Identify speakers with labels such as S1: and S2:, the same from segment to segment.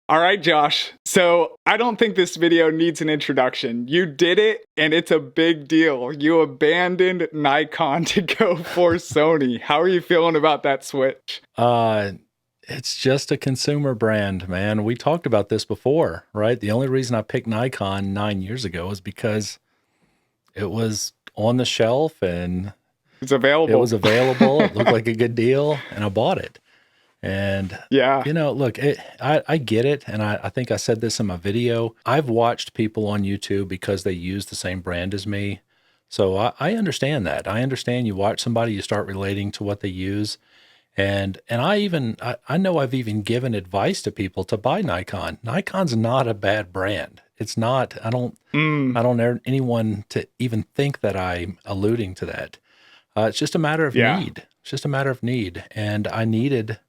S1: All right, Josh. So I don't think this video needs an introduction. You did it, and it's a big deal. You abandoned Nikon to go for Sony. How are you feeling about that switch?
S2: It's just a consumer brand, man. We talked about this before, right? The only reason I picked Nikon 9 years ago is because it was on the shelf and
S1: It's
S2: it
S1: available.
S2: was available. It looked like a good deal, and I bought it. And,
S1: Yeah.
S2: look, I get it. And I think I said this in my video. I've watched people on YouTube because they use the same brand as me. So I understand that. I understand you watch somebody, you start relating to what they use. And I know I've even given advice to people to buy Nikon. Nikon's not a bad brand. It's not.
S1: Mm,
S2: I don't want anyone to even think that I'm alluding to that. It's just a matter of
S1: yeah.
S2: need. It's just a matter of need. And I needed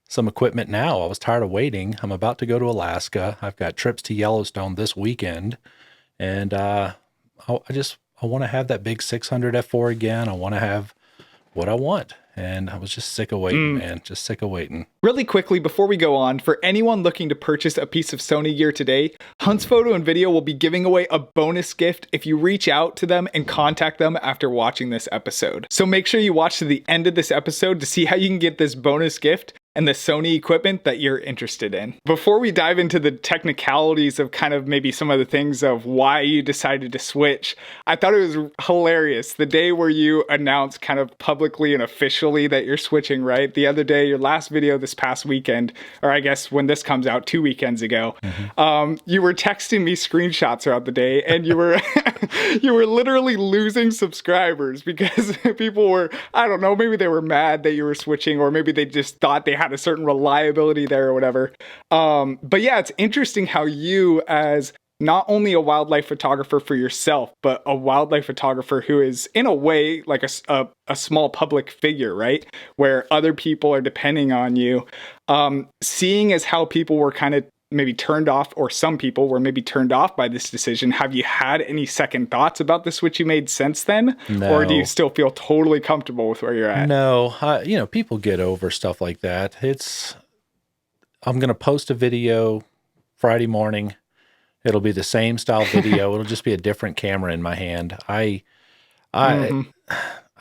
S2: some equipment now. I was tired of waiting. I'm about to go to Alaska. I've got trips to Yellowstone this weekend, and I want to have that big 600 f4 again. I want to have what I want, and I was just sick of waiting,
S1: Mm.
S2: man. Just sick of waiting.
S1: Really quickly, before we go on, for anyone looking to purchase a piece of Sony gear today, Hunt's Photo and Video will be giving away a bonus gift if you reach out to them and contact them after watching this episode. So make sure you watch to the end of this episode to see how you can get this bonus gift and the Sony equipment that you're interested in. Before we dive into the technicalities of kind of maybe some of the things of why you decided to switch, I thought it was hilarious the day where you announced kind of publicly and officially that you're switching, right? The other day, your last video this past weekend, or I guess when this comes out 2 weekends ago, you were texting me screenshots throughout the day, and you were you were literally losing subscribers because people were, I don't know, maybe they were mad that you were switching, or maybe they just thought they had a certain reliability there or whatever. But yeah, it's interesting how you, as not only a wildlife photographer for yourself, but a wildlife photographer who is in a way like a small public figure, right? Where other people are depending on you. Seeing as how people were kind of maybe turned off, or some people were maybe turned off by this decision, have you had any second thoughts about the switch you made since then? Or do you
S2: No,
S1: still feel totally comfortable with where you're at?
S2: no, people get over stuff like that. I'm going to post a video Friday morning. It'll be the same style video. It'll just be a different camera in my hand. I
S1: Mm-hmm.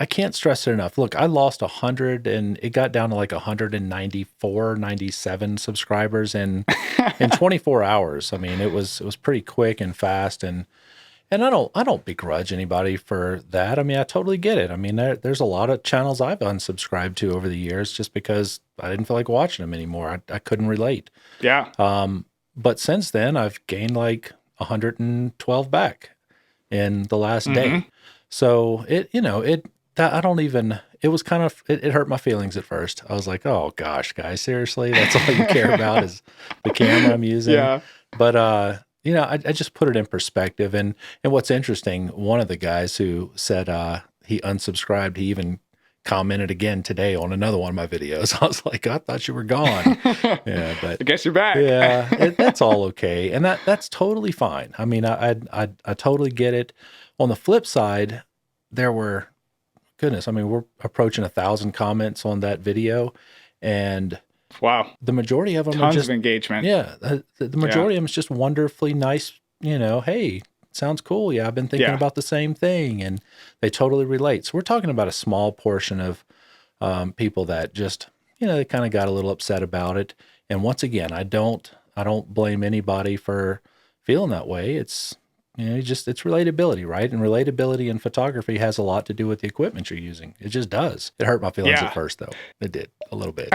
S2: I can't stress it enough. Look, I lost 100 and it got down to like 194, 97 subscribers in 24 hours. I mean, it was pretty quick and fast, and I don't begrudge anybody for that. I mean, I totally get it. I mean, there's a lot of channels I've unsubscribed to over the years just because I didn't feel like watching them anymore. I couldn't relate.
S1: Yeah.
S2: But since then, I've gained like 112 back in the last day.
S1: Mm-hmm.
S2: So that I don't even, it was kind of, it hurt my feelings at first. I was like, oh gosh, guys, seriously, that's all you care about is the camera I'm using.
S1: Yeah.
S2: But, I just put it in perspective. And what's interesting, one of the guys who said, he unsubscribed, he even commented again today on another one of my videos. I was like, I thought you were gone. Yeah,
S1: I
S2: but
S1: guess you're back.
S2: yeah, that's all okay, and that's totally fine. I mean, I totally get it. On the flip side, there were, goodness, I mean, we're approaching 1,000 comments on that video, and
S1: Wow.
S2: the majority of them are
S1: Tons of
S2: just,
S1: engagement.
S2: yeah, the
S1: Yeah.
S2: majority of them is just wonderfully nice. Hey, sounds cool. Yeah, I've been thinking
S1: Yeah.
S2: about the same thing, and they totally relate. So we're talking about a small portion of people that just, they kind of got a little upset about it. And once again, I don't blame anybody for feeling that way. It's, it's relatability, right? And relatability in photography has a lot to do with the equipment you're using. It just does. It hurt my feelings at
S1: Yeah.
S2: first, though. It did a little bit.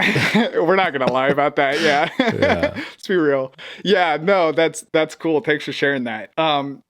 S1: We're not gonna lie about that. Yeah.
S2: Yeah.
S1: Let's be real. Yeah, no, that's cool. Thanks for sharing that.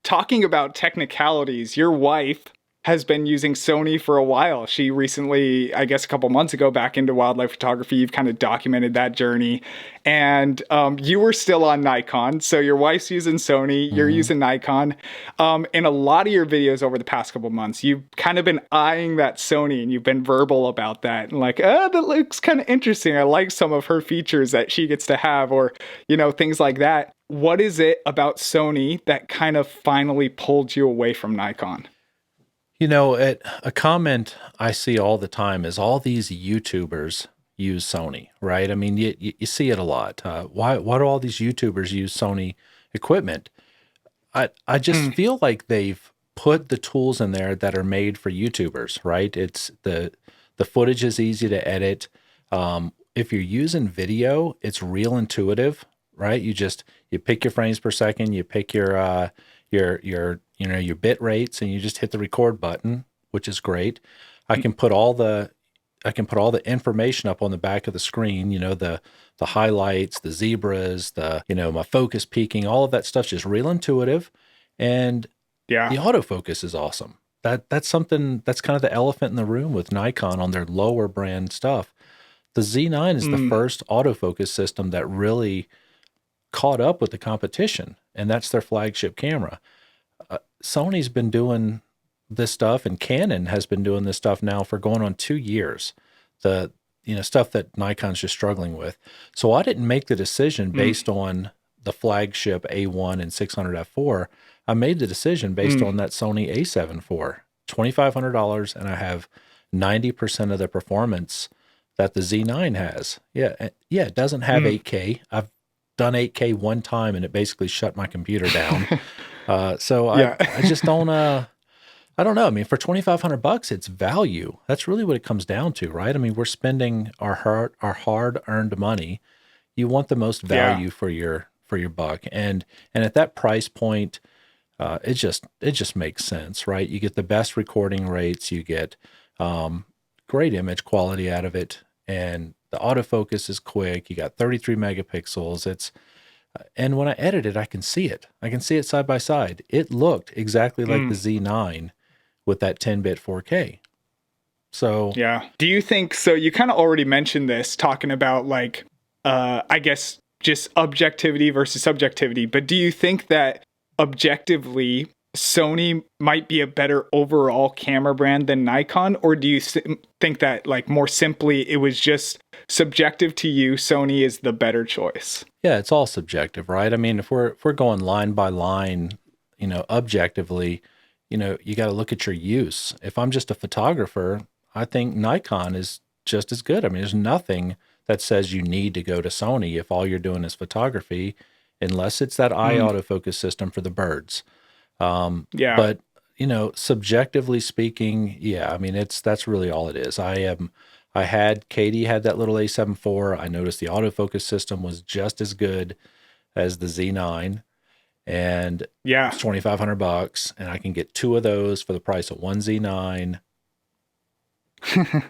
S1: Talking about technicalities, your wife has been using Sony for a while. She recently, I guess a couple months ago, back into wildlife photography. You've kind of documented that journey. And you were still on Nikon. So your wife's using Sony, you're
S2: hmm
S1: using Nikon. In a lot of your videos over the past couple months, you've kind of been eyeing that Sony, and you've been verbal about that. And like, that looks kind of interesting. I like some of her features that she gets to have, or, things like that. What is it about Sony that kind of finally pulled you away from Nikon?
S2: A comment I see all the time is all these YouTubers use Sony, right? I mean, you see it a lot. Why do all these YouTubers use Sony equipment? I just
S1: Mm,
S2: feel like they've put the tools in there that are made for YouTubers, right? It's the footage is easy to edit. If you're using video, it's real intuitive, right? You pick your frames per second, you pick your your bit rates, and you just hit the record button, which is great. I can put all the information up on the back of the screen, the highlights, the zebras, my focus peaking, all of that stuff's just real intuitive. And the
S1: yeah.
S2: autofocus is awesome. That's something that's kind of the elephant in the room with Nikon on their lower brand stuff. The Z9 is the
S1: Mm,
S2: first autofocus system that really caught up with the competition, and that's their flagship camera. Sony's been doing this stuff, and Canon has been doing this stuff now for going on 2 years. The stuff that Nikon's just struggling with. So I didn't make the decision
S1: mm,
S2: based on the flagship A1 and 600 f4. I made the decision based
S1: mm,
S2: on that Sony A7 IV, $2,500, and I have 90% of the performance that the Z9 has. Yeah, it doesn't have
S1: mm.
S2: 8K. I've done 8K one time, and it basically shut my computer down. So
S1: Yeah.
S2: I just don't I don't know. I mean, for $2,500, it's value. That's really what it comes down to, right? I mean, we're spending our hard earned money. You want the most
S1: Yeah.
S2: value for your buck, and at that price point, it just makes sense, right? You get the best recording rates, you get great image quality out of it, and the autofocus is quick. You got 33 megapixels. And when I edit it, I can see it. I can see it side by side. It looked exactly like the
S1: Mm,
S2: Z9 with that 10-bit 4K. So
S1: yeah. Do you think so? You kind of already mentioned this, talking about like, I guess just objectivity versus subjectivity. But do you think that objectively Sony might be a better overall camera brand than Nikon, or do you think that like more simply it was just subjective to you, Sony is the better choice?
S2: yeah, it's all subjective, right? I mean, if we're going line by line, objectively, you got to look at your use. If I'm just a photographer, I think Nikon is just as good. I mean, there's nothing that says you need to go to Sony if all you're doing is photography, unless it's that eye
S1: Mm,
S2: autofocus system for the birds.
S1: yeah.
S2: But subjectively speaking, yeah, I mean, that's really all it is. Katie had that little A7 IV. I noticed the autofocus system was just as good as the Z9, and
S1: Yeah.
S2: it's $2,500, and I can get two of those for the price of one Z9.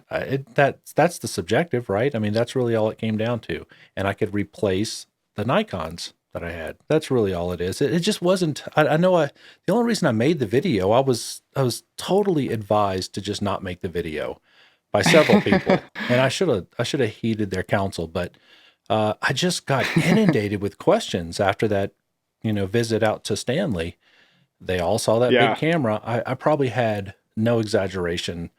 S2: That's the subjective, right? I mean, that's really all it came down to. And I could replace the Nikons that I had. That's really all it is. It just wasn't. I know. The only reason I made the video, I was totally advised to just not make the video by several people, and I should have heeded their counsel. But I just got inundated with questions after that, visit out to Stanley. They all saw that big
S1: Yeah.
S2: camera. I probably had, no exaggeration,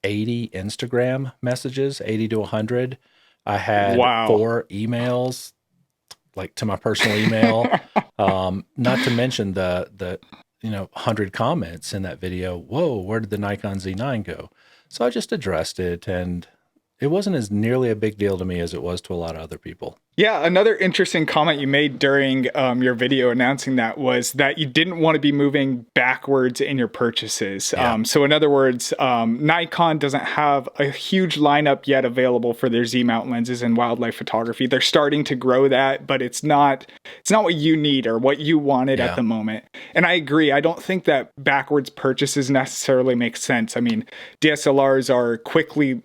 S2: 80 Instagram messages, 80 to 100. I had
S1: Wow.
S2: 4 emails, like to my personal email. Not to mention the 100 comments in that video. Whoa, where did the Nikon Z9 go? So I just addressed it, and it wasn't as nearly a big deal to me as it was to a lot of other people.
S1: Yeah, another interesting comment you made during your video announcing that was that you didn't want to be moving backwards in your purchases.
S2: Yeah.
S1: So, in other words, Nikon doesn't have a huge lineup yet available for their Z mount lenses in wildlife photography. They're starting to grow that, but it's not what you need or what you wanted at
S2: Yeah.
S1: the moment. And I agree. I don't think that backwards purchases necessarily make sense. I mean, DSLRs are quickly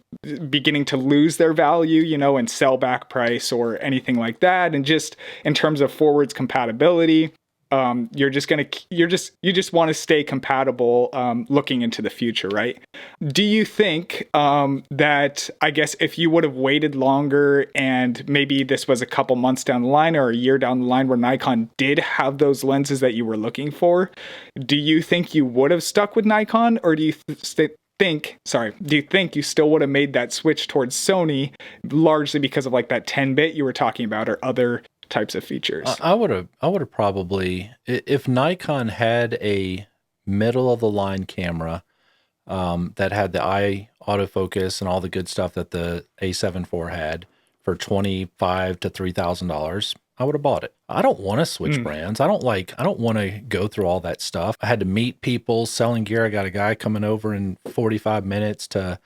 S1: beginning to lose their value, and sell back price or anything like that. And just in terms of forwards compatibility, you just want to stay compatible looking into the future, right? Do you think that, I guess, if you would have waited longer and maybe this was a couple months down the line or a year down the line where Nikon did have those lenses that you were looking for, do you think you would have stuck with Nikon, or do you do you think you still would have made that switch towards Sony largely because of like that 10-bit you were talking about or other types of features?
S2: I would have probably, if Nikon had a middle of the line camera, that had the eye autofocus and all the good stuff that the A7 IV had for $2,500 to $3,000, I would have bought it. I don't want to switch brands. I don't want to go through all that stuff. I had to meet people selling gear. I got a guy coming over in 45 minutes to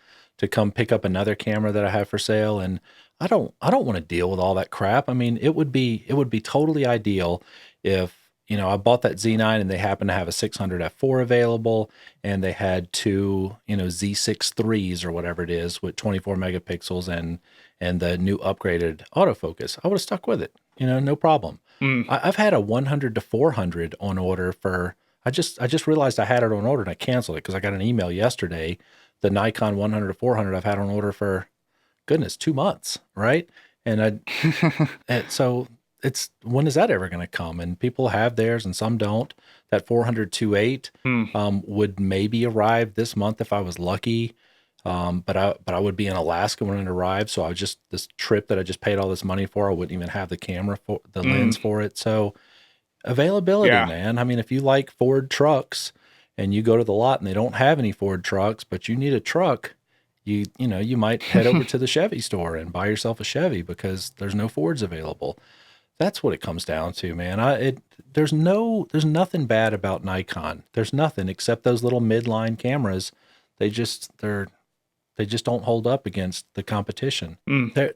S2: come pick up another camera that I have for sale. And I don't want to deal with all that crap. I mean, it would be totally ideal if, I bought that Z9 and they happened to have a 600 f4 available, and they had two, Z6 3s or whatever it is with 24 megapixels and the new upgraded autofocus. I would have stuck with it, no problem. I've had a 100 to 400 on order for, I just realized I had it on order and I canceled it because I got an email yesterday. The Nikon 100 to 400 I've had on order for, goodness, 2 months, right? And so it's, when is that ever going to come? And people have theirs and some don't. That 400 2.8 would maybe arrive this month if I was lucky. But I would be in Alaska when it arrived. So I was just, this trip that I just paid all this money for, I wouldn't even have the camera for the lens for it. So availability, man. I mean, if you like Ford trucks and you go to the lot and they don't have any Ford trucks, but you need a truck, you might head over to the Chevy store and buy yourself a Chevy because there's no Fords available. That's what it comes down to, man. There's nothing bad about Nikon. There's nothing except those little midline cameras. They just don't hold up against the competition.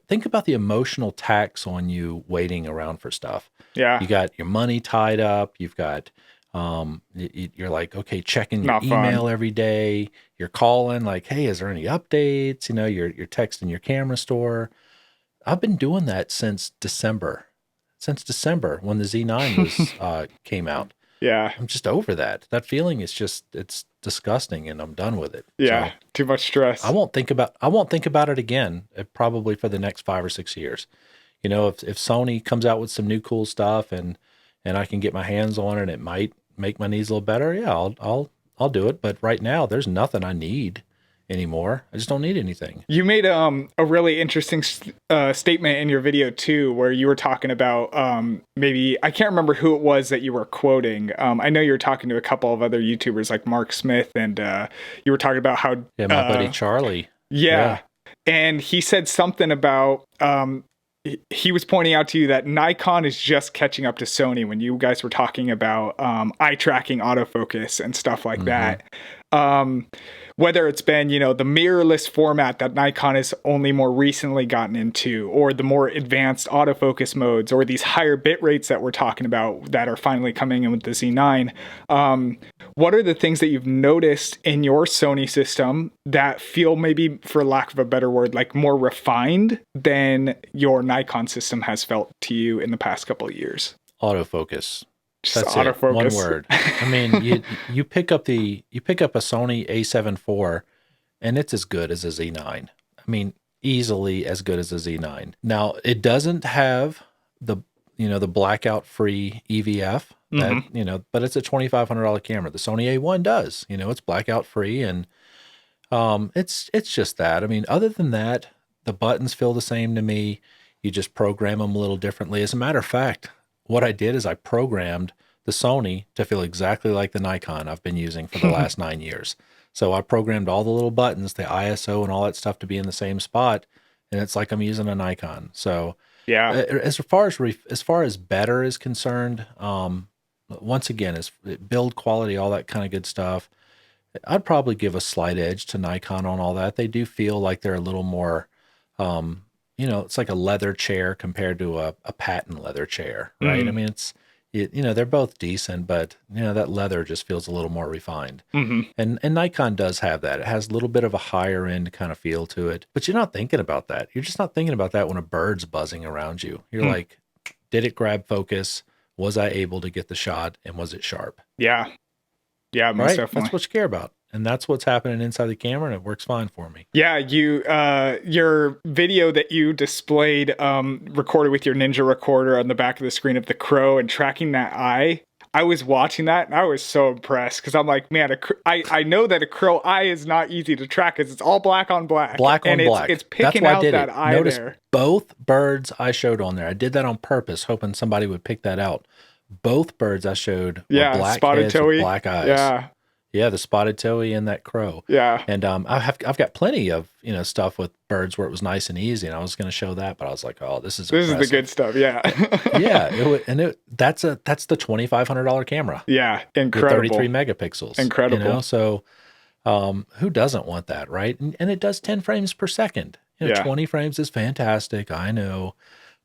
S2: Think about the emotional tax on you waiting around for stuff. Yeah. You got your money tied up. You've got, you're like, okay, checking your email every day. You're calling like, hey, is there any updates? You're texting your camera store. I've been doing that since December when the Z9 was, came out. Yeah. I'm just over that. That feeling is just, it's disgusting and I'm done with it.
S1: Yeah. So too much stress.
S2: I won't think about it again, probably for the next 5 or 6 years. If Sony comes out with some new cool stuff and I can get my hands on it and it might make my needs a little better, yeah, I'll do it. But right now there's nothing I need anymore. I just don't need anything.
S1: You made a really interesting statement in your video too, where you were talking about maybe, I can't remember who it was that you were quoting. I know you were talking to a couple of other YouTubers like Mark Smith, and you were talking about how
S2: my buddy Charlie.
S1: Yeah. And he said something about he was pointing out to you that Nikon is just catching up to Sony when you guys were talking about eye tracking autofocus and stuff like that. Whether it's been, the mirrorless format that Nikon has only more recently gotten into, or the more advanced autofocus modes, or these higher bit rates that we're talking about that are finally coming in with the Z9. What are the things that you've noticed in your Sony system that feel, maybe for lack of a better word, like more refined than your Nikon system has felt to you in the past couple of years?
S2: Autofocus.
S1: That's autofocus.
S2: It. One word. I mean, you pick up a Sony A7 IV, and it's as good as a Z9. I mean, easily as good as a Z9. Now, it doesn't have the blackout free EVF that but it's a $2,500 camera. The Sony A1 does. It's blackout free, and it's just that. I mean, other than that, the buttons feel the same to me. You just program them a little differently. As a matter of fact, what I did is I programmed the Sony to feel exactly like the Nikon I've been using for the last 9 years. So I programmed all the little buttons, the ISO and all that stuff to be in the same spot, and it's like I'm using a Nikon. So yeah, as far as better is concerned, once again, as build quality, all that kind of good stuff, I'd probably give a slight edge to Nikon on all that. They do feel like they're a little more, it's like a leather chair compared to a patent leather chair, right? I mean, they're both decent, but that leather just feels a little more refined. And Nikon does have that. It has a little bit of a higher end kind of feel to it, but you're not thinking about that. You're just not thinking about that when a bird's buzzing around you. You're like, did it grab focus? Was I able to get the shot? And was it sharp?
S1: Yeah. Yeah, most definitely.
S2: That's what you care about. And that's what's happening inside the camera, and it works fine for me.
S1: Yeah, your video that you displayed, recorded with your Ninja recorder on the back of the screen of the crow and tracking that eye. I was watching that and I was so impressed because I'm like, man, I know that a crow eye is not easy to track because it's all black on black.
S2: Black on black.
S1: It's picking out that eye
S2: Notice
S1: there.
S2: Both birds I showed on there. I did that on purpose, hoping somebody would pick that out. Both birds I showed were black
S1: spotted
S2: heads
S1: toey,
S2: with black eyes.
S1: Yeah.
S2: Yeah, the spotted towhee and that crow.
S1: Yeah.
S2: And I've got plenty of, stuff with birds where it was nice and easy, and I was going to show that, but I was like, oh, this is
S1: This is the
S2: impressive.
S1: good stuff. Yeah.
S2: Yeah, that's the $2,500 camera
S1: Yeah.
S2: with
S1: Incredible.
S2: 33 megapixels.
S1: Incredible.
S2: So who doesn't want that, right? And it does 10 frames per second.
S1: Yeah.
S2: 20 frames is fantastic, I know,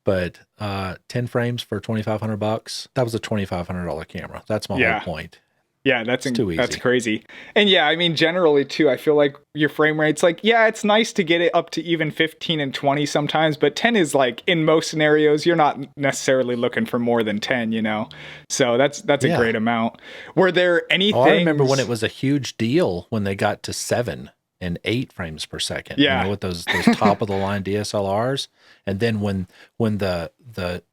S2: but 10 frames for $2,500, that was a $2,500 camera. That's my whole point.
S1: Yeah, that's
S2: too easy.
S1: That's crazy. And yeah, I mean, generally too, I feel like your frame rate's like, yeah, it's nice to get it up to even 15 and 20 sometimes, but 10 is like, in most scenarios, you're not necessarily looking for more than 10, So that's a great amount. Were there any things...
S2: I remember when it was a huge deal when they got to 7 and 8 frames per second.
S1: Yeah.
S2: With those top of the line DSLRs. And then when the the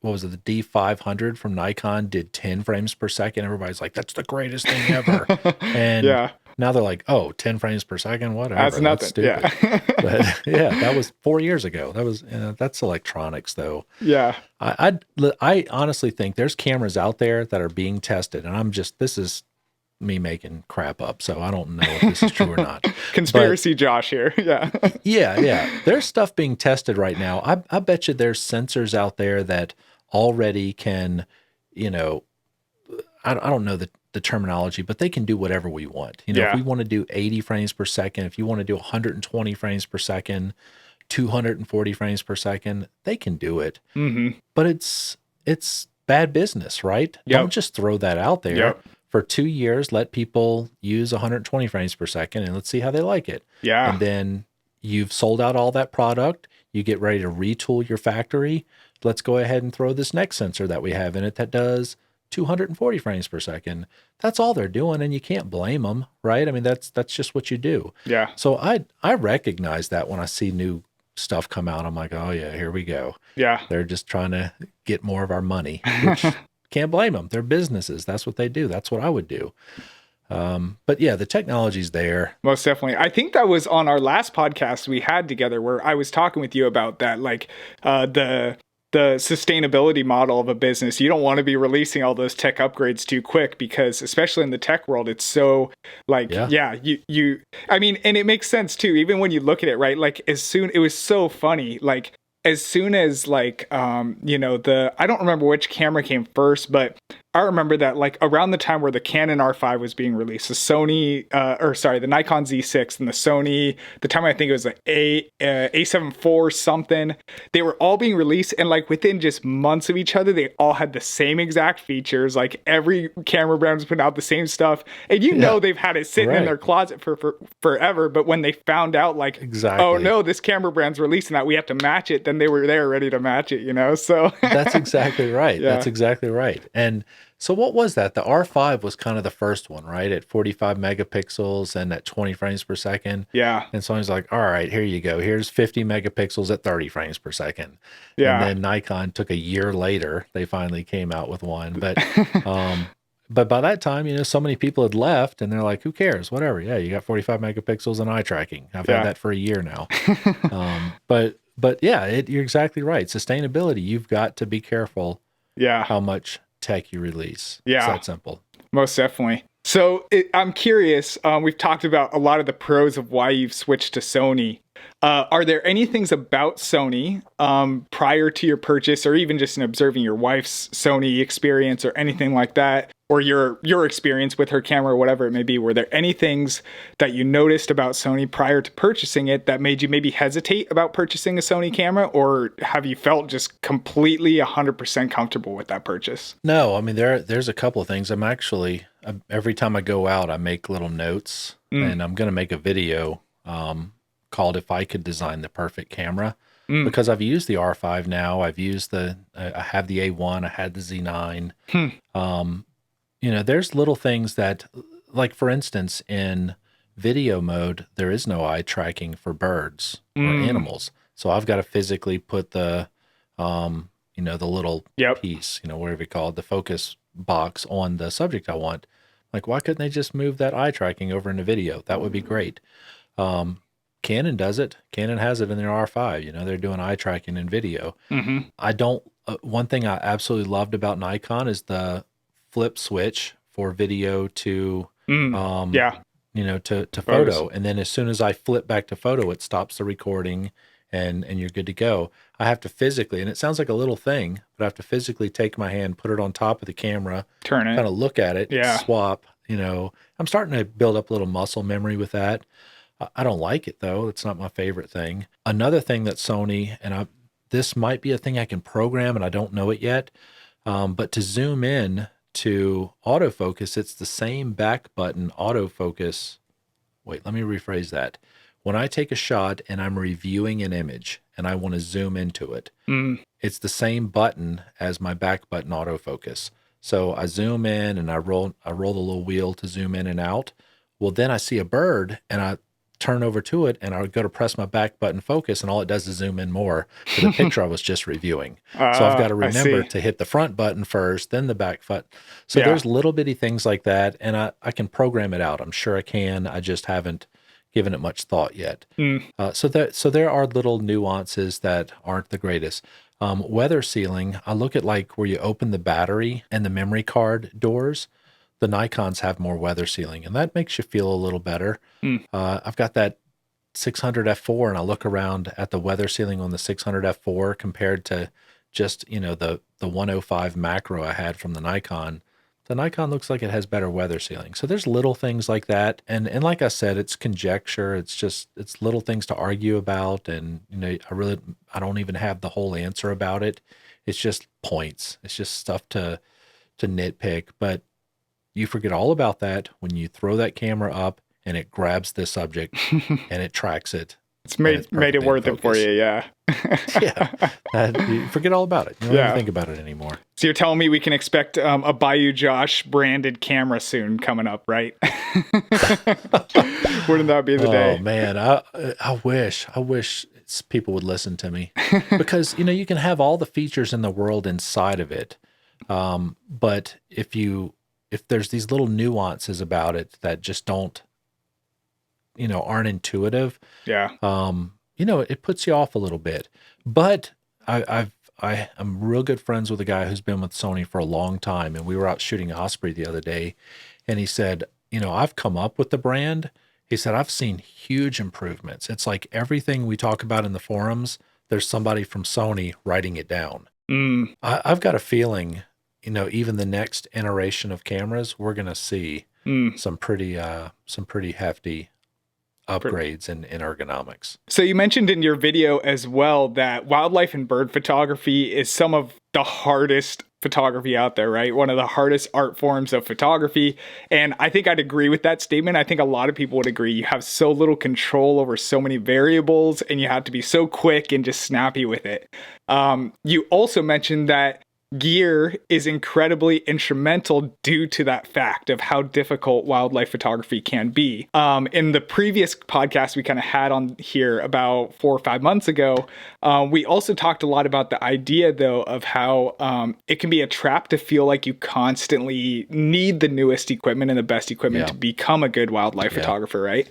S2: D500 from Nikon did 10 frames per second, everybody's like, that's the greatest thing ever. And now they're like, oh, 10 frames per second, whatever.
S1: That's nothing.
S2: That's stupid.
S1: Yeah.
S2: But yeah, that was 4 years ago. That was, that's electronics though.
S1: Yeah.
S2: I honestly think there's cameras out there that are being tested, and this is me making crap up, so I don't know if this is true or not.
S1: Conspiracy Josh here. Yeah.
S2: Yeah. There's stuff being tested right now. I bet you there's sensors out there that already can, I don't know the terminology, but they can do whatever we want. If we want to do 80 frames per second, if you want to do 120 frames per second, 240 frames per second, they can do it.
S1: Mm-hmm.
S2: But it's bad business, right?
S1: Yep.
S2: Don't just throw that out there.
S1: Yep.
S2: For 2 years, let people use 120 frames per second and let's see how they like it.
S1: Yeah.
S2: And then you've sold out all that product. You get ready to retool your factory. Let's go ahead and throw this next sensor that we have in it that does 240 frames per second. That's all they're doing, and you can't blame them, right? I mean, that's just what you do.
S1: Yeah.
S2: So I recognize that when I see new stuff come out. I'm like, oh yeah, here we go.
S1: Yeah.
S2: They're just trying to get more of our money, which can't blame them. They're businesses. That's what they do. That's what I would do. But yeah, the technology's there.
S1: Most definitely. I think that was on our last podcast we had together where I was talking with you about that, like the sustainability model of a business. You don't want to be releasing all those tech upgrades too quick, because especially in the tech world, it's so like, I mean, and it makes sense too, even when you look at it, right? Like it was so funny, like as soon as like, I don't remember which camera came first, but I remember that like around the time where the Canon R5 was being released, the Nikon Z6 and the Sony, the time I think it was like A7 IV something, they were all being released, and like within just months of each other, they all had the same exact features. Like every camera brand was putting out the same stuff, and they've had it sitting in their closet for forever. But when they found out, like, oh no, this camera brand's releasing that, we have to match it, then they were there ready to match it. So
S2: that's exactly right.
S1: Yeah.
S2: That's exactly right. And so what was that? The R5 was kind of the first one, right? At 45 megapixels and at 20 frames per second.
S1: Yeah.
S2: And so I was like, all right, here you go. Here's 50 megapixels at 30 frames per second.
S1: Yeah.
S2: And then Nikon took a year later. They finally came out with one. But but by that time, so many people had left and they're like, who cares? Whatever. Yeah, you got 45 megapixels and eye tracking. I've had that for a year now. But yeah, you're exactly right. Sustainability, you've got to be careful how much tech you release.
S1: Yeah.
S2: It's that simple.
S1: Most definitely. So I'm curious, we've talked about a lot of the pros of why you've switched to Sony. Are there any things about Sony prior to your purchase, or even just in observing your wife's Sony experience or anything like that, or your experience with her camera or whatever it may be, were there any things that you noticed about Sony prior to purchasing it that made you maybe hesitate about purchasing a Sony camera, or have you felt just completely 100% comfortable with that purchase?
S2: No, I mean, there's a couple of things. I'm actually, every time I go out, I make little notes, and I'm going to make a video called "If I Could Design the Perfect Camera," because I've used the R5 now. I've used I have the A1, I had the Z9. There's little things that, like for instance, in video mode, there is no eye tracking for birds or animals. So I've got to physically put the little piece, whatever you call it, the focus box on the subject I want. Like, why couldn't they just move that eye tracking over into video? That would be great. Canon does it. Canon has it in their R5. They're doing eye tracking in video. I don't. One thing I absolutely loved about Nikon is the flip switch for video to
S1: Yeah.
S2: You know, to
S1: Photos.
S2: photo. And then as soon as I flip back to photo, it stops the recording and you're good to go. I have to physically, and it sounds like a little thing, but I have to physically take my hand, put it on top of the camera,
S1: Turn it.
S2: kind of look at it,
S1: Yeah.
S2: swap, you know. I'm starting to build up a little muscle memory with that. I don't like it though. It's not my favorite thing. Another thing that Sony, this might be a thing I can program and I don't know it yet, but to zoom in to autofocus, it's the same back button autofocus. Wait, let me rephrase that. When I take a shot and I'm reviewing an image and I want to zoom into it, it's the same button as my back button autofocus. So I zoom in and I roll the little wheel to zoom in and out. Well, then I see a bird and I turn over to it and I go to press my back button focus and all it does is zoom in more to the picture I was just reviewing. So I've got to remember to hit the front button first, then the back button. So there's little bitty things like that, and I can program it out. I'm sure I can. I just haven't given it much thought yet. So there are little nuances that aren't the greatest. Weather sealing, I look at like where you open the battery and the memory card doors. The Nikons have more weather sealing, and that makes you feel a little better. I've got that 600 f4, and I look around at the weather sealing on the 600 f4 compared to just, you know, the 105 macro I had from the Nikon. The Nikon looks like it has better weather sealing. So there's little things like that. And like I said, it's conjecture. It's little things to argue about. And, you know, I don't even have the whole answer about it. It's just points. It's just stuff to nitpick. But you forget all about that when you throw that camera up and it grabs the subject and it tracks it.
S1: It's made it worth it for you, yeah.
S2: You forget all about it. You don't even think about it anymore.
S1: So you're telling me we can expect a Bayou Josh branded camera soon coming up, right? Wouldn't that be the day?
S2: Oh man, I wish people would listen to me, because you know you can have all the features in the world inside of it, but if there's these little nuances about it that just don't, you know, aren't intuitive. You know, it puts you off a little bit. But I'm real good friends with a guy who's been with Sony for a long time, and we were out shooting Osprey the other day, and he said, you know, I've come up with the brand. He said, I've seen huge improvements. It's like everything we talk about in the forums, there's somebody from Sony writing it down. I've got a feeling, you know, even the next iteration of cameras, we're going to see some pretty hefty upgrades in ergonomics.
S1: So you mentioned in your video as well that wildlife and bird photography is some of the hardest photography out there, right? One of the hardest art forms of photography. And I think I'd agree with that statement. I think a lot of people would agree. You have so little control over so many variables, and you have to be so quick and just snappy with it. You also mentioned that gear is incredibly instrumental due to that fact of how difficult wildlife photography can be. In the previous podcast we kind of had on here about 4 or 5 months ago, we also talked a lot about the idea, though, of how it can be a trap to feel like you constantly need the newest equipment and the best equipment to become a good wildlife photographer, right?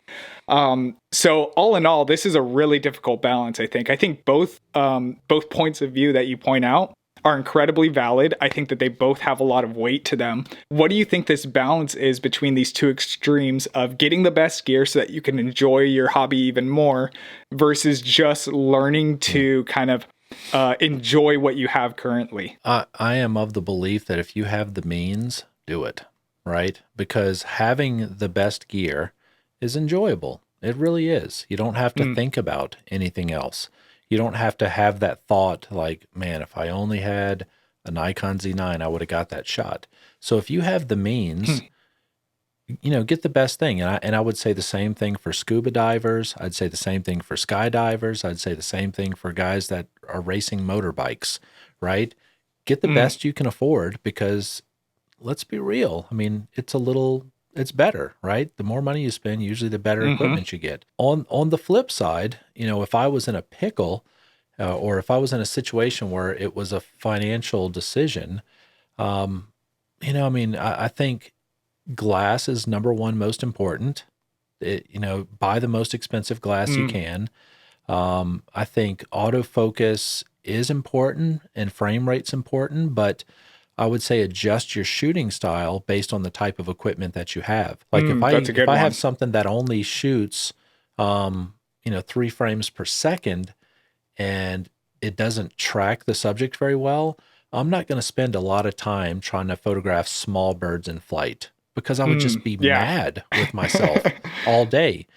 S1: So all in all, this is a really difficult balance, I think. I think both points of view that you point out are incredibly valid. I think that they both have a lot of weight to them. What do you think this balance is between these two extremes of getting the best gear so that you can enjoy your hobby even more versus just learning to kind of enjoy what you have currently?
S2: I am of the belief that if you have the means, do it, right? Because having the best gear is enjoyable. It really is. You don't have to think about anything else. You don't have to have that thought like, man, if I only had a Nikon Z9, I would have got that shot. So if you have the means, you know, get the best thing. And I would say the same thing for scuba divers. I'd say the same thing for skydivers. I'd say the same thing for guys that are racing motorbikes, right? Get the best you can afford, because let's be real. I mean, it's better, right? The more money you spend, usually the better equipment you get. On the flip side, you know, if I was in a pickle or if I was in a situation where it was a financial decision, you know, I mean, I think glass is number one most important. You know, buy the most expensive glass you can. I think autofocus is important and frame rate's important, but I would say adjust your shooting style based on the type of equipment that you have. Like
S1: That's a good
S2: if I
S1: one.
S2: have something that only shoots 3 frames per second and it doesn't track the subject very well, I'm not going to spend a lot of time trying to photograph small birds in flight because I would just be
S1: Yeah.
S2: mad with myself all day.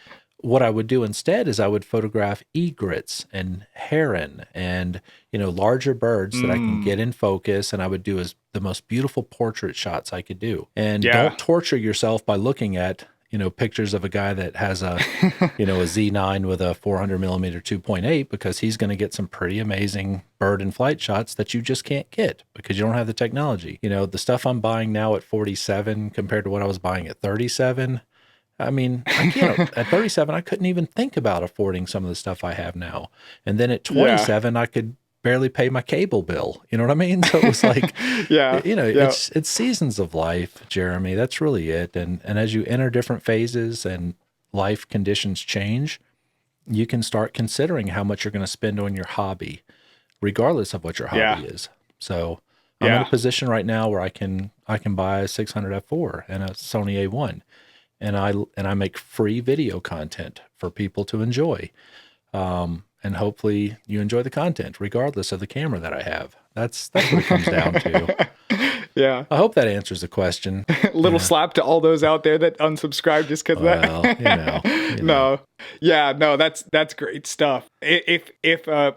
S2: What I would do instead is I would photograph egrets and heron and, larger birds that I can get in focus, and I would do as the most beautiful portrait shots I could do. And
S1: Yeah.
S2: don't torture yourself by looking at, pictures of a guy that has a, a Z9 with a 400 millimeter 2.8, because he's going to get some pretty amazing bird and flight shots that you just can't get because you don't have the technology. The stuff I'm buying now at 47 compared to what I was buying at 37. I mean, at 37, I couldn't even think about affording some of the stuff I have now. And then at 27, I could barely pay my cable bill. You know what I mean? So it was like, it's seasons of life, Jeremy. That's really it. And as you enter different phases and life conditions change, you can start considering how much you're going to spend on your hobby, regardless of what your hobby is. So I'm in a position right now where I can buy a 600 f4 and a Sony A1. And I make free video content for people to enjoy. And hopefully you enjoy the content regardless of the camera that I have. That's what it comes down to.
S1: Yeah.
S2: I hope that answers the question.
S1: Little slap to all those out there that unsubscribe just because of that. No. Yeah, no, that's great stuff. If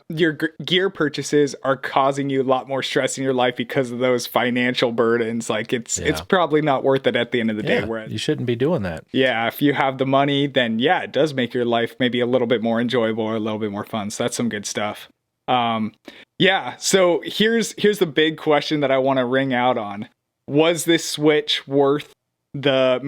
S1: your gear purchases are causing you a lot more stress in your life because of those financial burdens, like it's probably not worth it at the end of the day. Whereas,
S2: you shouldn't be doing that.
S1: Yeah, if you have the money, then it does make your life maybe a little bit more enjoyable or a little bit more fun. So that's some good stuff. So here's the big question that I want to ring out on. Was this switch worth the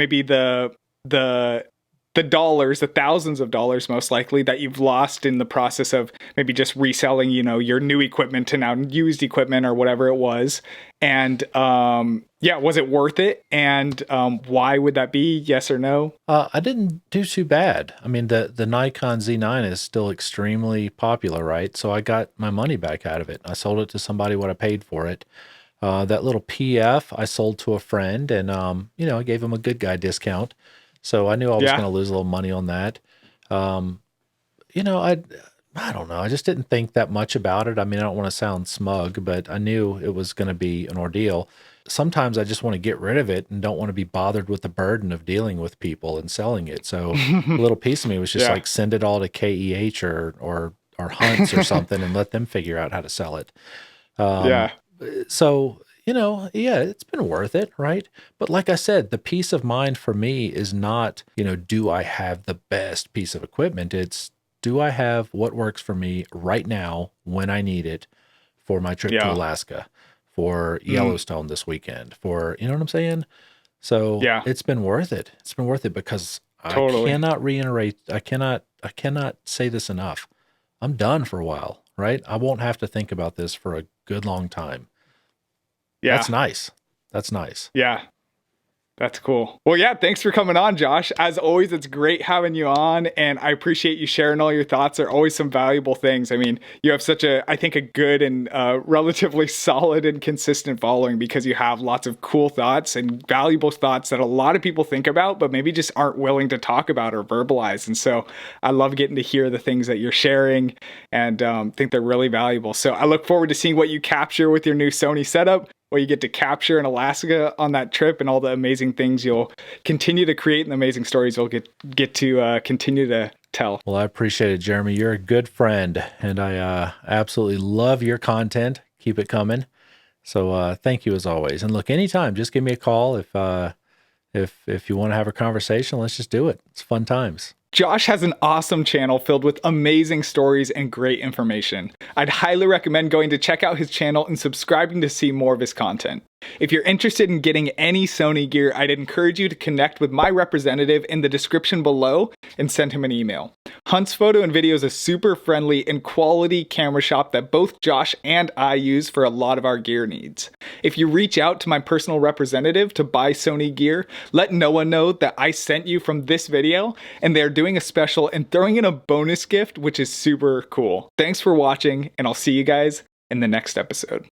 S1: dollars, the thousands of dollars most likely that you've lost in the process of maybe just reselling, your new equipment to now used equipment or whatever it was? And was it worth it? And why would that be? Yes or no?
S2: I didn't do too bad. I mean, the Nikon Z9 is still extremely popular, right? So I got my money back out of it. I sold it to somebody what I paid for it. That little PF I sold to a friend, and I gave him a good guy discount. So I knew I was going to lose a little money on that. I don't know. I just didn't think that much about it. I mean, I don't want to sound smug, but I knew it was going to be an ordeal. Sometimes I just want to get rid of it and don't want to be bothered with the burden of dealing with people and selling it. So a little piece of me was just like, send it all to KEH or Hunts or something and let them figure out how to sell it. So, it's been worth it, right? But like I said, the peace of mind for me is not, do I have the best piece of equipment? It's, do I have what works for me right now when I need it for my trip to Alaska, for Yellowstone this weekend, for, you know what I'm saying? So it's been worth it. It's been worth it because I cannot reiterate. I cannot say this enough. I'm done for a while, right? I won't have to think about this for a good long time. Yeah. That's nice. That's nice.
S1: Yeah. That's cool. Well, thanks for coming on, Josh. As always, it's great having you on, and I appreciate you sharing all your thoughts. They're always some valuable things. I mean, you have such a good and relatively solid and consistent following because you have lots of cool thoughts and valuable thoughts that a lot of people think about, but maybe just aren't willing to talk about or verbalize. And so I love getting to hear the things that you're sharing and think they're really valuable. So I look forward to seeing what you capture with your new Sony setup, what you get to capture in Alaska on that trip, and all the amazing things you'll continue to create and the amazing stories you'll get to continue to tell.
S2: Well, I appreciate it, Jeremy. You're a good friend, and I absolutely love your content. Keep it coming. So thank you as always. And look, anytime, just give me a call if you want to have a conversation. Let's just do it. It's fun times.
S1: Josh has an awesome channel filled with amazing stories and great information. I'd highly recommend going to check out his channel and subscribing to see more of his content. If you're interested in getting any Sony gear, I'd encourage you to connect with my representative in the description below and send him an email. Hunt's Photo and Video is a super friendly and quality camera shop that both Josh and I use for a lot of our gear needs. If you reach out to my personal representative to buy Sony gear, let no one know that I sent you from this video, and they're doing a special and throwing in a bonus gift, which is super cool. Thanks for watching, and I'll see you guys in the next episode.